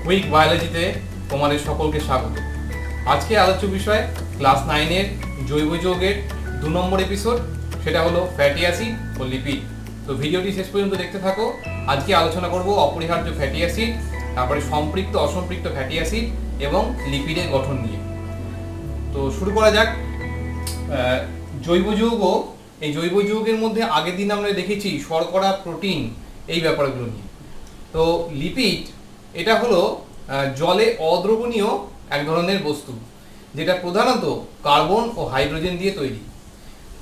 Quick বায়োলজিতে তোমাদের সকলকে স্বাগত। আজকে আলোচ্য বিষয় ক্লাস 9-এর জৈব যৌগের 2 নম্বর এপিসোড, সেটা হলো ফ্যাটি অ্যাসিড ও লিপিড। তো ভিডিওটি শেষ পর্যন্ত দেখতে থাকো। আজকে আলোচনা করব অপরিহার্য ফ্যাটি অ্যাসিড, তারপরে সম্পৃক্ত অসম্পৃক্ত ফ্যাটি অ্যাসিড এবং লিপিডের গঠন নিয়ে। তো শুরু করা যাক। জৈব যৌগ, এই জৈব যৌগের মধ্যে আগের দিন আমরা দেখেছি শর্করা, প্রোটিন, এই ব্যাপারগুলো নিয়ে। তো লিপিড এটা হলো জলে অদ্রবণীয় এক ধরনের বস্তু, যেটা প্রধানত কার্বন ও হাইড্রোজেন দিয়ে তৈরি।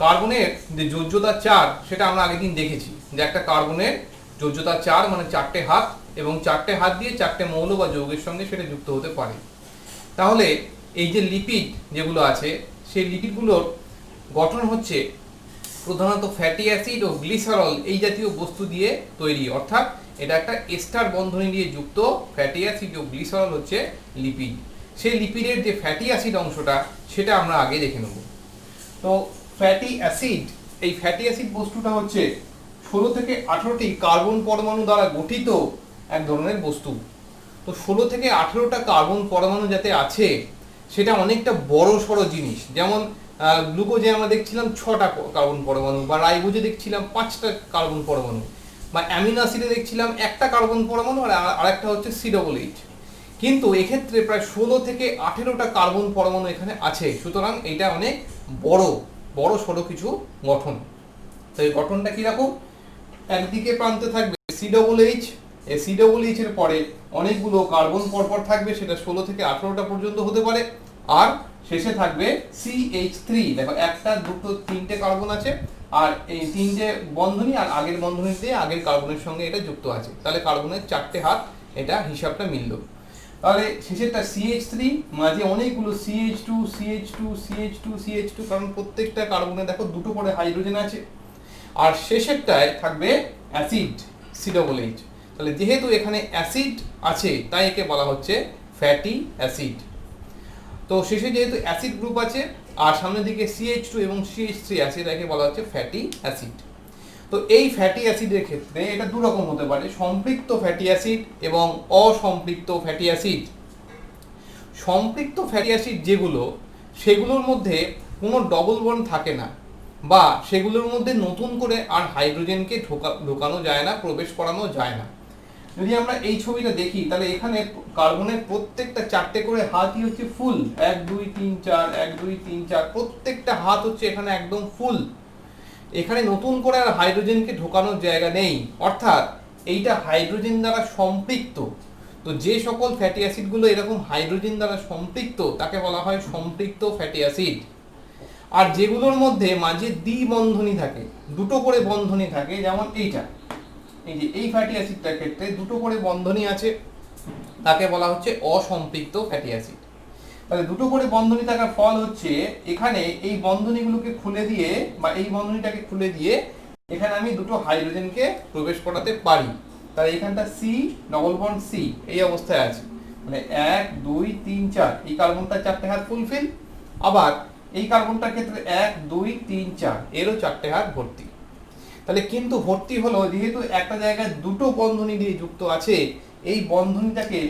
কার্বনের যে যোজ্যতা 4 সেটা আমরা আগের দিন দেখেছি, যে একটা কার্বনের যোজ্যতা 4 মানে 4টে হাত, এবং 4টে হাত দিয়ে 4টে মৌল বা যৌগের সঙ্গে সেটা যুক্ত হতে পারে। তাহলে এই যে লিপিড যেগুলো আছে, সেই লিপিডগুলোর গঠন হচ্ছে প্রধানত ফ্যাটি অ্যাসিড ও গ্লিসারল এই জাতীয় বস্তু দিয়ে তৈরি, অর্থাৎ এটা একটা এস্টার বন্ধনী দিয়ে যুক্ত। ফ্যাটি অ্যাসিড ও গ্লিসারল হচ্ছে লিপিড। সেই লিপিডের যে ফ্যাটি অ্যাসিড অংশটা সেটা আমরা আগে দেখে নেব। তো ফ্যাটি অ্যাসিড, এই ফ্যাটি অ্যাসিড বস্তুটা হচ্ছে 16 থেকে 18টি কার্বন পরমাণু দ্বারা গঠিত এক ধরনের বস্তু। তো 16 থেকে 18টা কার্বন পরমাণু যাতে আছে সেটা অনেকটা বড় সড়ো জিনিস। যেমন গ্লুকোজে আমরা দেখছিলাম 6টা কার্বন পরমাণু, বা রাইবোজে দেখছিলাম 5টা কার্বন পরমাণু, বা অ্যামিনো অ্যাসিডে দেখছিলাম একটা কার্বন পরমাণু আর আরেকটা হচ্ছে COOH। কিন্তু এক্ষেত্রে প্রায় 16 থেকে 18টা কার্বন পরমাণু এখানে আছে। সুতরাং এটা অনেক বড় সড়ো কিছু গঠন। তো এই গঠনটা কিরকম? একদিকে প্রান্তে থাকবে COOH, এই COOH এর পরে অনেকগুলো কার্বন পরপর থাকবে, সেটা 16 থেকে 18টা পর্যন্ত হতে পারে। আর শেষে থাকবে CH3। দেখো, একটা, দুটো, তিনটে কার্বন আছে, আর এই তিনটে বন্ধনী আর আগের বন্ধনী দিয়ে আগের কার্বনের সঙ্গে এটা যুক্ত আছে। তাহলে কার্বনের 4টে হাত, এটা হিসাবটা মিলল। তাহলে শেষেরটা CH3, মাঝে অনেকগুলো CH2, CH2, CH2, CH2, কারণ প্রত্যেকটা কার্বনে দেখো দুটো করে হাইড্রোজেন আছে। আর শেষেরটায় থাকবে অ্যাসিড COOH। তাহলে যেহেতু এখানে অ্যাসিড আছে তাই একে বলা হচ্ছে ফ্যাটি অ্যাসিড। তো শেষে যেহেতু অ্যাসিড গ্রুপ আছে আর সামনের দিকে CH2 এবং CH3 আছে, এটাকে বলা হচ্ছে ফ্যাটি অ্যাসিড। তো এই ফ্যাটি অ্যাসিডের ক্ষেত্রে এটা দু রকম হতে পারে, সম্পৃক্ত ফ্যাটি অ্যাসিড এবং অসম্পৃক্ত ফ্যাটি অ্যাসিড। সম্পৃক্ত ফ্যাটি অ্যাসিড যেগুলো, সেগুলোর মধ্যে কোনো ডবল বন্ড থাকে না, বা সেগুলোর মধ্যে নতুন করে আর হাইড্রোজেনকে ঢোকানো যায় না, প্রবেশ করানো যায় না। যদি আমরা এই ছবিটা দেখি, তাহলে এখানে কার্বনের প্রত্যেকটা 4টে করে হাতই হচ্ছে ফুল, 1 2 3 4, 1 2 3 4, প্রত্যেকটা হাত হচ্ছে এখানে একদম ফুল। এখানে নতুন করে আর হাইড্রোজেনকে ঢোকানোর জায়গা নেই, অর্থাৎ এইটা হাইড্রোজেন দ্বারা সম্পৃক্ত। তো যে সকল ফ্যাটি অ্যাসিডগুলো এরকম হাইড্রোজেন দ্বারা সম্পৃক্ত তাকে বলা হয় সম্পৃক্ত ফ্যাটি অ্যাসিড। আর যেগুলোর মধ্যে মাঝে দ্বিবন্ধনী থাকে, দুটো করে বন্ধনী থাকে, যেমন এইটা, এই যে এই ফ্যাটি অ্যাসিডটার ক্ষেত্রে দুটো করে বন্ধনী আছে, তাকে বলা হচ্ছে অসম্পৃক্ত ফ্যাটি অ্যাসিড। তাহলে দুটো করে বন্ধনী থাকার ফল হচ্ছে এখানে এই বন্ধনীগুলোকে খুলে দিয়ে, বা এই বন্ধনীটাকে খুলে দিয়ে এখানে আমি দুটো হাইড্রোজেনকে প্রবেশ করাতে পারি। তাহলে এখানটা C ডবল বন্ড C এই অবস্থায় আছে, মানে 1 2 3 4, এই কার্বনটা 4টে হাত ফুলফিল। আবার এই কার্বনটার ক্ষেত্রে 1 2 3 4, এরও 4টে হাত ভর্তি। তাহলে কিন্তু ভর্তি হলো, যেহেতু একটা জায়গায় দুটো বন্ধনী দিয়ে যুক্ত আছে, এই বন্ধনীটাকে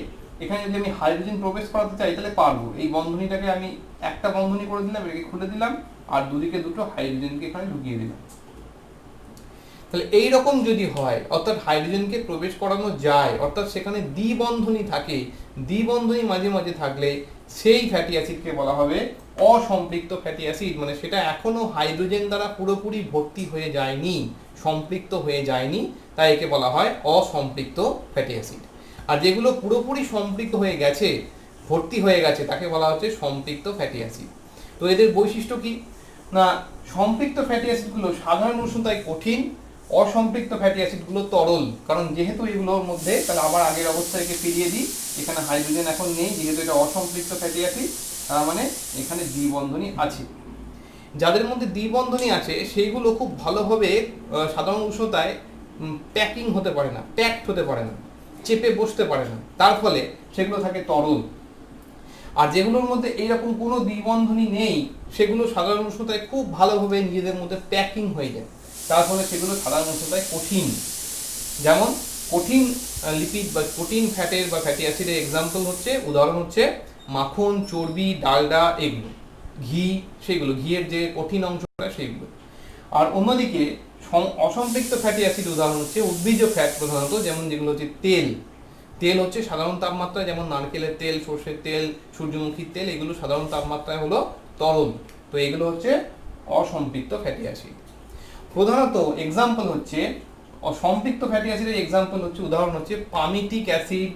এখানে যদি আমি হাইড্রোজেন প্রবেশ করাতে চাই তাহলে পারবো। এই বন্ধনীটাকে আমি একটা বন্ধনী করে দিলাম, এটাকে খুলে দিলাম, আর দুদিকে দুটো হাইড্রোজেনকে এখানে ঢুকিয়ে দিলাম। তাহলে এই রকম যদি হয়, অর্থাৎ হাইড্রোজেনকে প্রবেশ করানো যায়, অর্থাৎ সেখানে দ্বিবন্ধনী থাকে, দ্বিবন্ধনী মাঝে মাঝে থাকলে সেই ফ্যাটি অ্যাসিডকে বলা হবে অসম্পৃক্ত ফ্যাটি অ্যাসিড। মানে সেটা এখনো হাইড্রোজেন দ্বারা পুরোপুরি ভর্তি হয়ে যায়নি, সম্পৃক্ত হয়ে যায়নি, তাই একে বলা হয় অসম্পৃক্ত ফ্যাটি অ্যাসিড। আর যেগুলো পুরোপুরি সম্পৃক্ত হয়ে গেছে, ভর্তি হয়ে গেছে, তাকে বলা হচ্ছে সম্পৃক্ত ফ্যাটি অ্যাসিড। তো এদের বৈশিষ্ট্য কি না, সম্পৃক্ত ফ্যাটি অ্যাসিডগুলো সাধারণ উষ্ণতায় কঠিন, অসম্পৃক্ত ফ্যাটি অ্যাসিডগুলো তরল। কারণ যেহেতু এগুলোর মধ্যে, তাহলে আবার আগের অবস্থায় ফিরিয়ে দিই, এখানে হাইড্রোজেন এখন নেই, যেহেতু এটা অসম্পৃক্ত ফ্যাটি অ্যাসিড, তার মানে এখানে দ্বিবন্ধনী আছে। যাদের মধ্যে দ্বিবন্ধনী আছে সেইগুলো খুব ভালোভাবে সাধারণ উষ্ণতায় প্যাকিং হতে পারে না, প্যাকড হতে পারে না, চেপে বসতে পারে না, তার ফলে সেগুলো থাকে তরল। আর যেগুলোর মধ্যে এইরকম কোনো দ্বিবন্ধনী নেই, সেগুলো সাধারণ উষ্ণতায় খুব ভালোভাবে নিজেদের মধ্যে প্যাকিং হয়ে যায়, তার ফলে সেগুলো সাধারণ উষ্ণতায় কঠিন। যেমন কঠিন লিপিড বা কঠিন ফ্যাটের বা ফ্যাটি অ্যাসিডের এক্সাম্পল হচ্ছে, উদাহরণ হচ্ছে মাখন, চর্বি, ডালডা, এগুলো, ঘি, সেগুলো ঘিয়ের যে কঠিন অংশটা সেগুলো। আর অন্যদিকে অসম্পৃক্ত ফ্যাটি অ্যাসিড উদাহরণ হচ্ছে উদ্ভিজ্জ ফ্যাট প্রধানত, যেমন যেগুলো হচ্ছে তেল। তেল হচ্ছে সাধারণ তাপমাত্রায়, যেমন নারকেলের তেল, সর্ষের তেল, সূর্যমুখীর তেল, এগুলো সাধারণ তাপমাত্রায় হলো তরল। তো এগুলো হচ্ছে অসম্পৃক্ত ফ্যাটি অ্যাসিড। প্রধানত এক্সাম্পল হচ্ছে সম্পৃক্ত ফ্যাটি অ্যাসিডের এক্সাম্পল হচ্ছে, উদাহরণ হচ্ছে পামিটিক অ্যাসিড,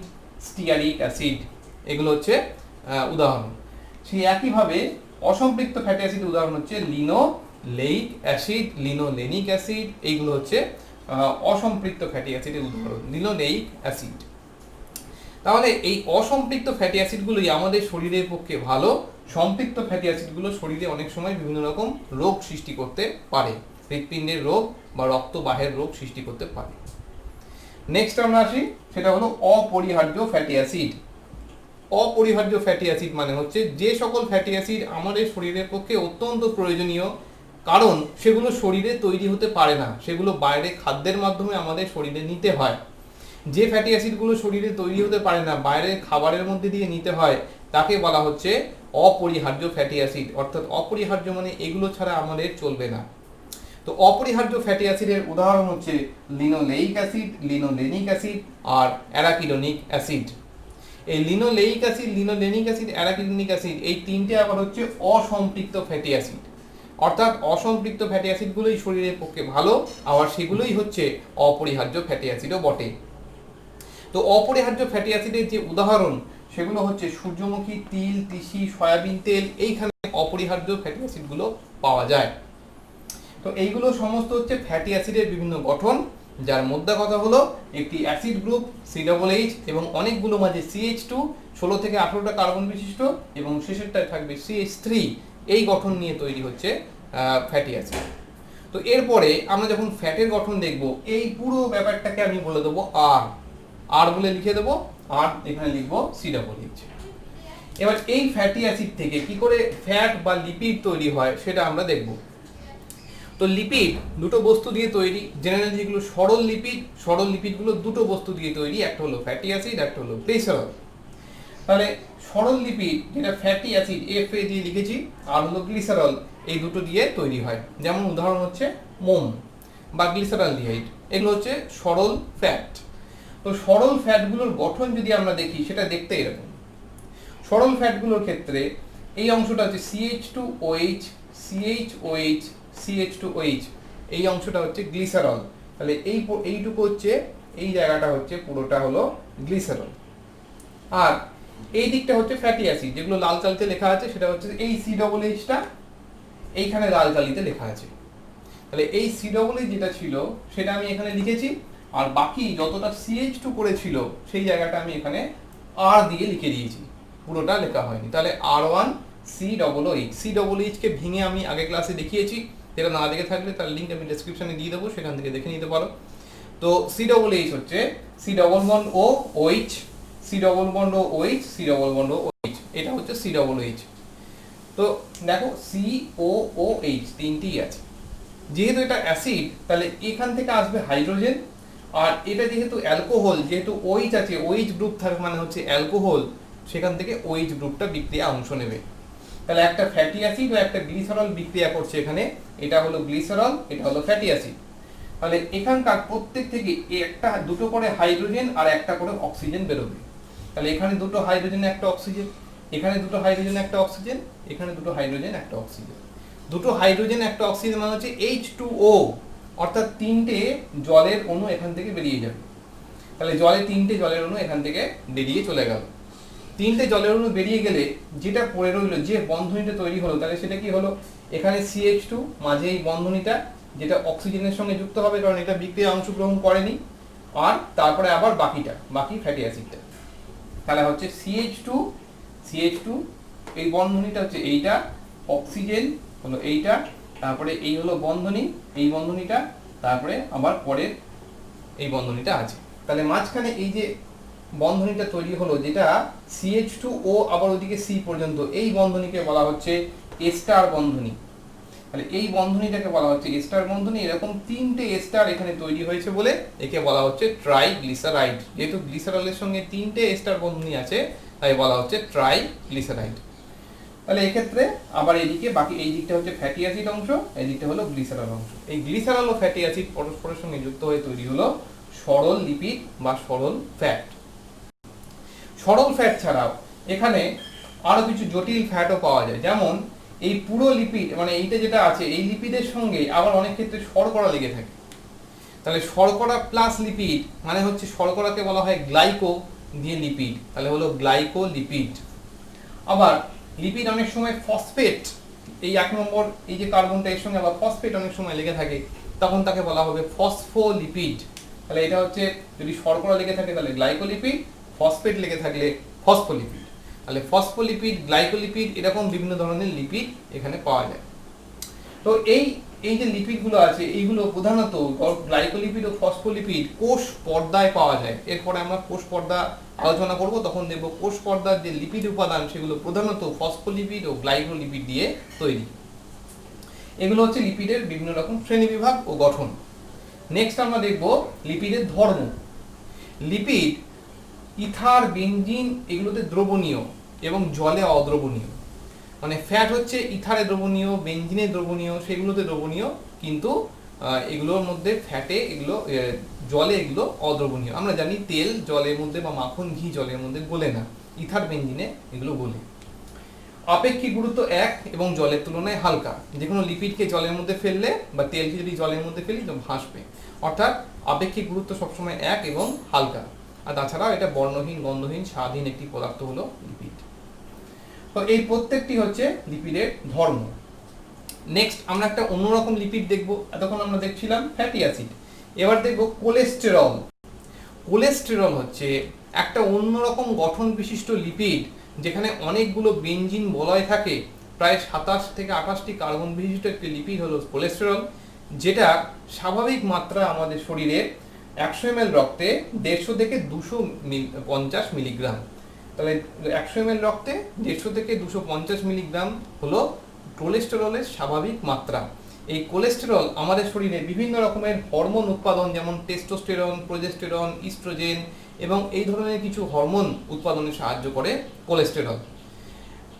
স্টিয়ারিক অ্যাসিড, এগুলো হচ্ছে উদাহরণ। সেই একইভাবে অসম্পৃক্ত ফ্যাটি অ্যাসিডের উদাহরণ হচ্ছে লিনোলেইক অ্যাসিড, লিনোলেনিক অ্যাসিড, এইগুলো হচ্ছে অসম্পৃক্ত ফ্যাটি অ্যাসিডের উদাহরণ, লিনোলেইক অ্যাসিড। তাহলে এই অসম্পৃক্ত ফ্যাটি অ্যাসিডগুলোই আমাদের শরীরের পক্ষে ভালো। সম্পৃক্ত ফ্যাটি অ্যাসিডগুলো শরীরে অনেক সময় বিভিন্ন রকম রোগ সৃষ্টি করতে পারে, হৃৎপিণ্ডের রোগ বা রক্তবাহের রোগ সৃষ্টি করতে পারে। নেক্সট আমরা আসি, সেটা হলো অপরিহার্য ফ্যাটি অ্যাসিড। অপরিহার্য ফ্যাটি অ্যাসিড মানে হচ্ছে যে সকল ফ্যাটি অ্যাসিড আমাদের শরীরের পক্ষে অত্যন্ত প্রয়োজনীয়, কারণ সেগুলো শরীরে তৈরি হতে পারে না, সেগুলো বাইরে খাদ্যের মাধ্যমে আমাদের শরীরে নিতে হয়। যে ফ্যাটি অ্যাসিডগুলো শরীরে তৈরি হতে পারে না, বাইরের খাবারের মধ্যে দিয়ে নিতে হয়, তাকে বলা হচ্ছে অপরিহার্য ফ্যাটি অ্যাসিড। অর্থাৎ অপরিহার্য মানে এগুলো ছাড়া আমাদের চলবে না। তো অপরিহার্য ফ্যাটি অ্যাসিডের উদাহরণ হচ্ছে লিনোলেইক অ্যাসিড, লিনোলেনিক অ্যাসিড আর অ্যারাকিডোনিক অ্যাসিড। এই linoleic acid, linolenic acid, arachidonic acid, এই তিনটে আবার হচ্ছে অসম্পৃক্ত ফ্যাটি অ্যাসিড। অর্থাৎ অসম্পৃক্ত ফ্যাটি অ্যাসিডগুলোই শরীরের পক্ষে ভালো, আবার সেগুলোই হচ্ছে অপরিহার্য ফ্যাটি অ্যাসিডও বটে। তো অপরিহার্য ফ্যাটি অ্যাসিডের যে উদাহরণ সেগুলো হচ্ছে সূর্যমুখী, তিল, তিসি, সয়াবিন তেল, এইখানে অপরিহার্য ফ্যাটি অ্যাসিডগুলো পাওয়া যায়। তো এইগুলো সমস্ত হচ্ছে ফ্যাটি অ্যাসিডের বিভিন্ন গঠন, যার মধ্যে কথা হলো একটি অ্যাসিড গ্রুপ COOH এবং অনেকগুলো মাঝে CH2, 16 থেকে 18টা কার্বন বিশিষ্ট, এবং শেষেরটায় থাকবে CH3। এই গঠন নিয়ে তৈরি হচ্ছে ফ্যাটি অ্যাসিড। তো এরপরে আমরা যখন ফ্যাটের গঠন দেখব, এই পুরো ব্যাপারটাকে আমি বলে দেবো আর বলে লিখে দেবো, আর এখানে লিখবো COOH। এবার এই ফ্যাটি অ্যাসিড থেকে কি করে ফ্যাট বা লিপিড তৈরি হয় সেটা আমরা দেখব। তো লিপিড দুটো বস্তু দিয়ে তৈরি, জেনারেলি যেগুলো সরল লিপিডগুলো দুটো বস্তু দিয়ে তৈরি, একটা হলো ফ্যাটি অ্যাসিড, একটা হলো গ্লিসারল। তাহলে সরল লিপিড যেটা ফ্যাটি অ্যাসিড FA দিয়ে লিখেছি, আর হলো গ্লিসারল, এই দুটো দিয়ে তৈরি হয়। যেমন উদাহরণ হচ্ছে মোম বা গ্লিসারালডিহাইড, এগুলো হচ্ছে সরল ফ্যাট। তো সরল ফ্যাটগুলোর গঠন যদি আমরা দেখি, সেটা দেখতে এরকম। সরল ফ্যাটগুলোর ক্ষেত্রে এই অংশটা হচ্ছে CH2OH, CHOH, CH2OH, এই অংশটা হচ্ছে গ্লিসারল। তাহলে এইটুকু হচ্ছে, এই জায়গাটা হচ্ছে পুরোটা হলো গ্লিসারল। আর এই দিকটা হচ্ছে ফ্যাটি অ্যাসিড, যেগুলো লাল কালিতে লেখা আছে সেটা হচ্ছে এই COOHটা, এইখানে লাল কালিতে লেখা আছে। তাহলে এই COOH যেটা ছিল সেটা আমি এখানে লিখেছি, আর বাকি যতটা CH2 করেছিল সেই জায়গাটা আমি এখানে R দিয়ে লিখে দিয়েছি, পুরোটা লেখা হয়নি। তাহলে R1COOH কে ভেঙে আমি আগে ক্লাসে দেখিয়েছি, যেটা না দেখে থাকলে তার লিঙ্ক আমি ডেসক্রিপশনে দিয়ে দেবো, সেখান থেকে দেখে নিতে পারো। তো COOH হচ্ছে C double bond O OH, C double bond O OH, C double bond O OH, এটা হচ্ছে COOH। তো দেখো COOH তিনটেই আছে। যেহেতু এটা অ্যাসিড, তাহলে এখান থেকে আসবে হাইড্রোজেন, আর এটা যেহেতু অ্যালকোহল, যেহেতু OH আছে, OH গ্রুপ থাকবে মানে হচ্ছে অ্যালকোহল, সেখান থেকে OH গ্রুপটা বিক্রিয়া অংশ নেবে। তাহলে একটা ফ্যাটি অ্যাসিড ও একটা গ্লিসারল বিক্রিয়া করছে এখানে, এটা হলো গ্লিসারল, এটা হলো ফ্যাটি অ্যাসিড। তাহলে এখানকার প্রত্যেক থেকে একটা দুটো করে হাইড্রোজেন আর একটা করে অক্সিজেন বেরোবে। তাহলে এখানে দুটো হাইড্রোজেন একটা অক্সিজেন, এখানে দুটো হাইড্রোজেন একটা অক্সিজেন, এখানে দুটো হাইড্রোজেন একটা অক্সিজেন। দুটো হাইড্রোজেন একটা অক্সিজেন মানে হচ্ছে H2O, অর্থাৎ তিনটে জলের অণু এখান থেকে বেরিয়ে যাবে। তাহলে তিনটে জলের অণু এখান থেকে বেরিয়ে চলে গেল। তিনটে জলের অণু বেরিয়ে গেলে যেটা পড়ে রইলো, যে বন্ধনীটা তৈরি হলো, তাহলে সেটা কি হলো, এখানে CH2, মাঝে এই বন্ধনীটা যেটা অক্সিজেনের সঙ্গে যুক্ত হবে, কারণ এটা বিক্রিয়া অংশগ্রহণ করেনি, আর তারপরে আবার বাকি ফ্যাটি অ্যাসিডটা। তাহলে হচ্ছে CH2, এই বন্ধনীটা হচ্ছে এইটা, অক্সিজেন হলো এইটা, তারপরে এই হলো বন্ধনী, এই বন্ধনীটা, তারপরে আবার পরের এই বন্ধনীটা আছে। তাহলে মাঝখানে এই যে বন্ধনীটা তৈরি হলো, যেটা CH2O আবার ওদিকে C পর্যন্ত, এই বন্ধনীকে বলা হচ্ছে এস্টার বন্ধনী। তাহলে এই বন্ধনীটাকে বলা হচ্ছে এস্টার বন্ধনী। এরকম 3টে এস্টার এখানে তৈরি হয়েছে বলে একে বলা হচ্ছে ট্রাইগ্লিসারাইড। যেহেতু গ্লিসারলের সঙ্গে 3টে এস্টার বন্ধনী আছে তাই বলা হচ্ছে ট্রাইগ্লিসারাইড। তাহলে এক্ষেত্রে আবার এইদিকে বাকি এই দিকটা হচ্ছে ফ্যাটি অ্যাসিড অংশ, এই দিকটা হলো গ্লিসারল অংশ। এই গ্লিসারল ও ফ্যাটি অ্যাসিড পরস্পরের সঙ্গে যুক্ত হয়ে তৈরি হলো সরল লিপিড বা সরল ফ্যাট। সরল ফ্যাট ছাড়াও এখানে আরো কিছু জটিল ফ্যাটও পাওয়া যায়, যেমন এই পুরো লিপিড মানে এইটা যেটা আছে এই লিপিডের সঙ্গে আবার অনেক ক্ষেত্রে শর্করা লেগে থাকে। তাহলে শর্করা প্লাস লিপিড মানে হচ্ছে শর্করাকে বলা হয় গ্লাইকো দিয়ে লিপিড, তাহলে হলো গ্লাইকোলিপিড। আবার লিপিড অনেক সময় ফসফেট, এই 1 নম্বর এই যে কার্বনটা এর সঙ্গে আবার ফসফেট অনেক সময় লেগে থাকে, তখন তাকে বলা হবে ফসফোলিপিড। তাহলে এটা হচ্ছে যদি শর্করা লেগে থাকে তাহলে গ্লাইকোলিপিড, ফসফেট লেগে থাকলে ফসফোলিপিড। তাহলে ফসফোলিপিড, গ্লাইকোলিপিড এরকম বিভিন্ন ধরনের লিপিড এখানে পাওয়া যায়। তো এই যে লিপিডগুলো আছে এইগুলো প্রধানত গ্লাইকোলিপিড ও ফসফোলিপিড কোষ পর্দায় পাওয়া যায়। এরপরে আমরা কোষ পর্দা আলোচনা করব, তখন দেখব কোষ পর্দার যে লিপিড উপাদান সেগুলো প্রধানত ফসফোলিপিড ও গ্লাইকোলিপিড দিয়ে তৈরি। এগুলো হচ্ছে লিপিডের বিভিন্ন রকম শ্রেণীবিভাগ ও গঠন। নেক্সট আমরা দেখব লিপিডের ধর্ম। লিপিড ইথার, বেনজিন এগুলোতে দ্রবণীয় এবং জলে অদ্রবণীয়। মানে ফ্যাট হচ্ছে ইথারে দ্রবণীয়, বেনজিনে দ্রবণীয়, সেগুলোতে দ্রবণীয়, কিন্তু এগুলোর মধ্যে ফ্যাটে এগুলো জলে এগুলো অদ্রবণীয়। আমরা জানি তেল জলের মধ্যে বা মাখন, ঘি জলের মধ্যে গলে না, ইথার বেনজিনে এগুলো গলে। আপেক্ষিক গুরুত্ব 1 এবং জলের তুলনায় হালকা। যে কোনো লিপিডকে জলের মধ্যে ফেললে বা তেলকে যদি জলের মধ্যে ফেলি তো ভাসবে, অর্থাৎ আপেক্ষিক গুরুত্ব সবসময় 1 এবং হালকা। আর তাছাড়াও এটা বর্ণহীন, গন্ধহীন, স্বাদহীন একটি পদার্থ হলো লিপিড। তো এই প্রত্যেকটি হচ্ছে লিপিডের ধর্ম। নেক্সট আমরা একটা অন্যরকম লিপিড দেখব। এতক্ষণ আমরা দেখছিলাম ফ্যাটি অ্যাসিড, এবার দেখব কোলেস্টেরল। কোলেস্টেরল হচ্ছে একটা অন্যরকম গঠন বিশিষ্ট লিপিড, যেখানে অনেকগুলো বেনজিন বলয় থাকে। প্রায় 27 থেকে 28টি কার্বন বিশিষ্ট একটি লিপিড হলো কোলেস্টেরল, যেটা স্বাভাবিক মাত্রা আমাদের শরীরে 100 ml রক্তে 150 থেকে 250 মিলিগ্রাম। তাহলে 100 ml রক্তে 150 থেকে 250 মিলিগ্রাম হলো কোলেস্টেরলের স্বাভাবিক মাত্রা। এই কোলেস্টেরল আমাদের শরীরে বিভিন্ন রকমের হরমোন উৎপাদন, যেমন টেস্টোস্টেরন, প্রোজেস্টেরন, ইস্ট্রোজেন এবং এই ধরনের কিছু হরমোন উৎপাদনে সাহায্য করে কোলেস্টেরল।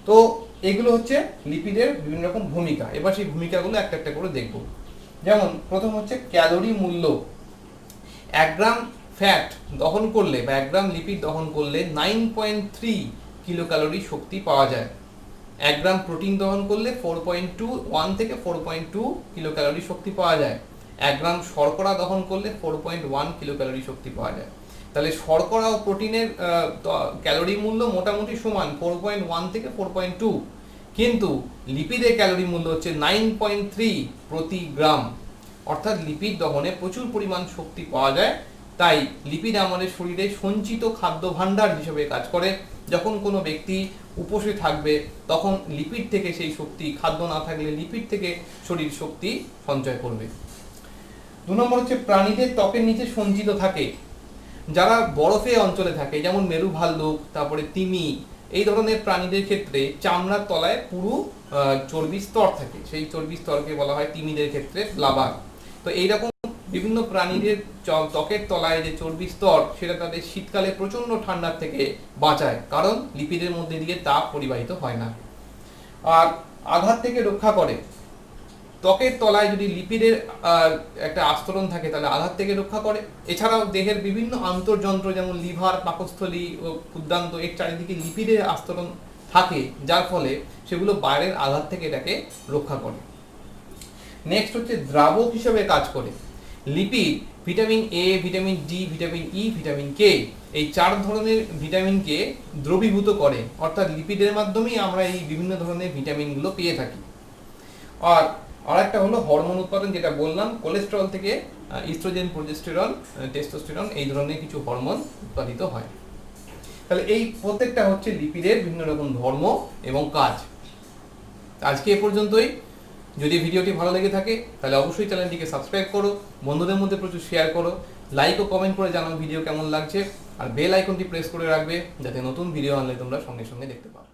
তো এগুলো হচ্ছে লিপিডের বিভিন্ন রকম ভূমিকা। এবার সেই ভূমিকাগুলো একটা একটা করে দেখব। যেমন প্রথম হচ্ছে ক্যালোরি মূল্য। 1 গ্রাম ফ্যাট দহন করলে বা 1 গ্রাম লিপিড দহন করলে 9.3 কিলো ক্যালোরি শক্তি পাওয়া যায়। 1 গ্রাম প্রোটিন দহন করলে 4.1 থেকে 4.2 কিলো ক্যালোরি শক্তি পাওয়া যায়। 1 গ্রাম শর্করা দহন করলে 4.1 কিলো ক্যালোরি শক্তি পাওয়া যায়। তাহলে শর্করা ও প্রোটিনের ক্যালোরি মূল্য মোটামুটি সমান 4.1 থেকে 4.2, কিন্তু লিপিডের ক্যালোরি মূল্য হচ্ছে 9.3 প্রতি গ্রাম। অর্থাৎ লিপিড দহনে প্রচুর পরিমাণ শক্তি পাওয়া যায়। তাই লিপিড আমাদের শরীরে সঞ্চিত খাদ্য ভাণ্ডার হিসেবে কাজ করে। যখন কোনো ব্যক্তি উপোসে থাকবে তখন লিপিড থেকে সেই শক্তি, খাদ্য না থাকলে লিপিড থেকে শরীর শক্তি সঞ্চয় করবে। 2 নম্বর হচ্ছে প্রাণীদের ত্বকের নিচে সঞ্চিত থাকে। যারা বরফে অঞ্চলে থাকে, যেমন মেরু ভাল্লুক, তারপরে তিমি, এই ধরনের প্রাণীদের ক্ষেত্রে চামড়ার তলায় পুরো চর্বি স্তর থাকে। সেই চর্বি স্তরকে বলা হয় তিমিদের ক্ষেত্রে ব্লাবার। তো এইরকম বিভিন্ন প্রাণীদের ত্বকের তলায় যে চর্বি স্তর, সেটা তাদের শীতকালে প্রচন্ড ঠান্ডার থেকে বাঁচায়, কারণ লিপিডের মধ্যে দিয়ে তাপ পরিবাহিত হয় না। আর আঘাত থেকে রক্ষা করে। ত্বকের তলায় যদি লিপিডের একটা আস্তরণ থাকে তাহলে আঘাত থেকে রক্ষা করে। এছাড়াও দেহের বিভিন্ন আন্তর্যন্ত্র যেমন লিভার, পাকস্থলী ও ক্ষুদ্রান্ত, এর চারিদিকে লিপিডের আস্তরণ থাকে, যার ফলে সেগুলো বাইরের আঘাত থেকে এটাকে রক্ষা করে। নেক্সট হচ্ছে দ্রাবক হিসেবে কাজ করে। Lipid vitamin A, vitamin D, vitamin E, vitamin K, এই 4 ধরনের ভিটামিনকে দ্রবীভূত করে। অর্থাৎ লিপিডের মাধ্যমেই আমরা এই বিভিন্ন ধরনের ভিটামিনগুলো পেয়ে থাকি। আর একটা হলো হরমোন উৎপাদন, যেটা বললাম কোলেস্টেরল থেকে ইস্ট্রোজেন, প্রোজেস্টেরন, টেস্টোস্টেরন এই ধরনের কিছু হরমোন উৎপাদিত হয়। তাহলে এই প্রত্যেকটা হচ্ছে লিপিডের বিভিন্ন রকম ধর্ম এবং কাজ। আজকে এ পর্যন্তই। যদি ভিডিওটি ভালো লেগে থাকে তাহলে অবশ্যই চ্যানেলটিকে সাবস্ক্রাইব করো, বন্ধুদের মধ্যে প্রচুর শেয়ার করো, লাইক ও কমেন্ট করে জানাও ভিডিও কেমন লাগছে, আর বেল আইকনটি প্রেস করে রাখবে যাতে নতুন ভিডিও আনলে তোমরা সঙ্গে সঙ্গে দেখতে পাও।